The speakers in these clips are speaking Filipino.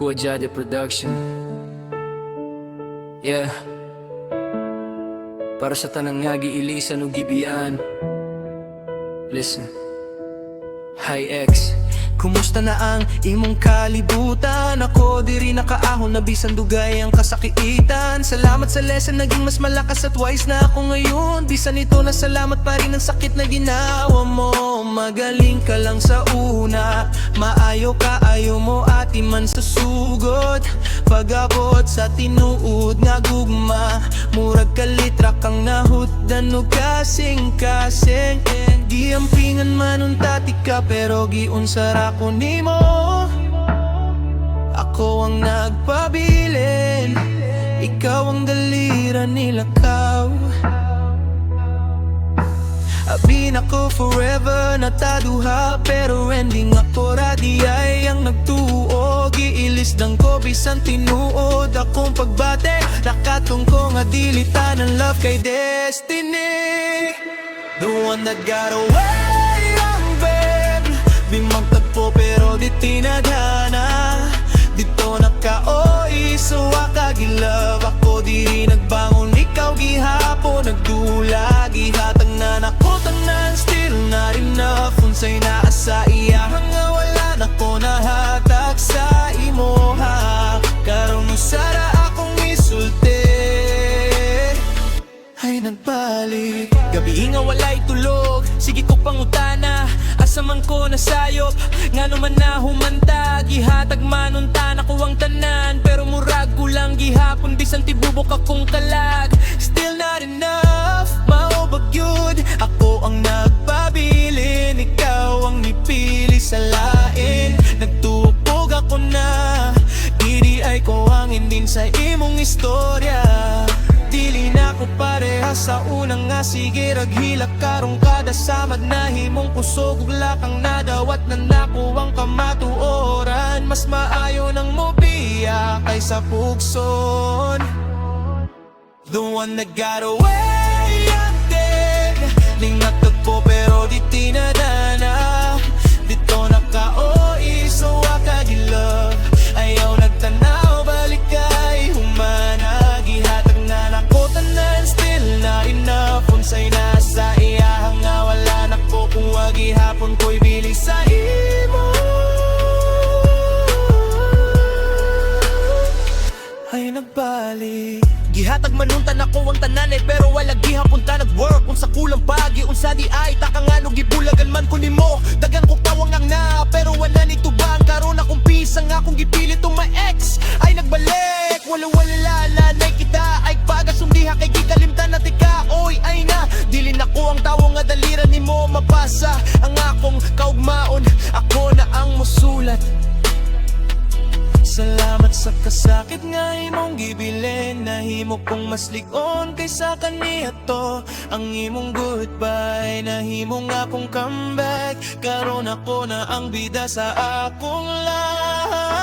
Kuwajade Production. Yeah. Para sa tanang nga giilisan ug gibiyan. Listen. Hi X, kumusta na ang imong kalibutan? Ako diri nakaahon na bisan dugay ang kasakitan. Salamat sa lesson, naging mas malakas at wise na ako ngayon. Bisan ito na salamat pa rin ang sakit na ginawa mo. Magaling ka lang sa una, maayo ka ayo mo ati man sa sugod. Pag-abot sa tinuod nga gugma, murag kalitra kang nahutdan o kasing-kasing. Giampingan man untati ka pero giunsara ko nimo. Ako ang nagpabilin, ikaw ang dalira nilakaw. Abin ako forever nataduha, pero ending ako radi ay ang nagtuo. Giilisdan ko bisan tinuod akong pagbate. Nakatong ko nga dilita ng love kay destiny. The one that got away ang babe. Di magtagpo pero di tinadhana. Dito naka-OI so akagilove. Ako diri nagbangon, ikaw gihapon nagdula. Gihatag na nako tanan, still not enough. Unsay naa sa iya nga wala na ko nahatag sa imo ha. Karon usara akong isulti ay nagbalik. Gabi nga walay tulog, sige ko pangutana. Asa man ko nasayop, nga naman na humanta. Gihatag manunta na ko ang tanan, pero murag ko lang gihapon bisan tibubok akong kalag. Still not enough, maubag yun. Ako ang nagpabilin, ikaw ang nipili sa lain. Nagtupog ako na, diri ay ko ang hindi sa imong istorya. Dili na ko pareha sa unang nga, sige raghilak karong kada samad na himong kusog ug lakang nadawat na nako ang kamatuoran. Mas maayo ng mobiya kaysa pugson. The one that got away again. Lingat po pero di tinadana. Dito naka-OI so akagilove. Ayaw nagtanaw balik kay humana. Gihatag na nako tanan, still not enough. Unsay nasa iya nga wala nako kung wagi hapon ko'y bilis sa imo. Ay nagbalik. Gihatag manuntan ako ang tanan pero wala gihapunta nag-work. Unsa kulang pagi, unsa di ay takangano gibulagan man ko nimo. Dagan ko tawang ang na pero wala ni tubang. Karon akong pisang akong gipilit tong my ex ay nagbalik. Wala nanay kita ay pagasumdiha kay gikalimtan na tika. Oy ay na, dili na ko ang tawo nga dalira nimo mapasa. Ang akong kaugmaon, ako na ang musulat. Salamat sa kasakit nga imong gibilin. Nahimo kong mas ligon kaysa kaniya to. Ang imong goodbye, nahimo nga akong comeback. Karon ako na ang bida sa akong lahat.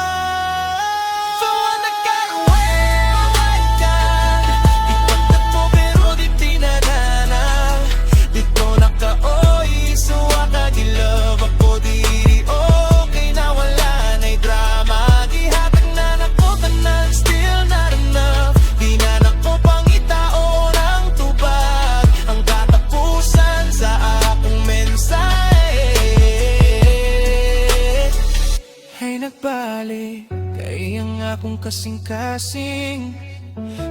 Nagbalik kay ang akong kasing-kasing.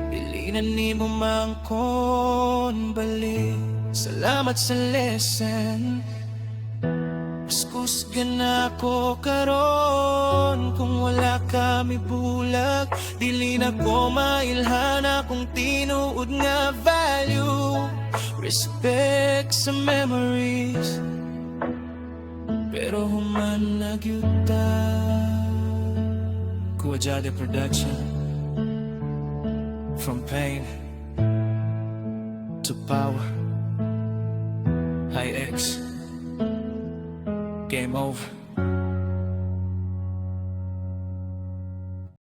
Bilinan ni mo mangkon balik. Salamat sa lesson. Kusgan ako karon kung wala kami bulag. Dili na ko mailhana kung tinuod nga value. Respect sa memories, pero human na gyuta. Kuwajade Production. From pain to power. Hi X. Game over.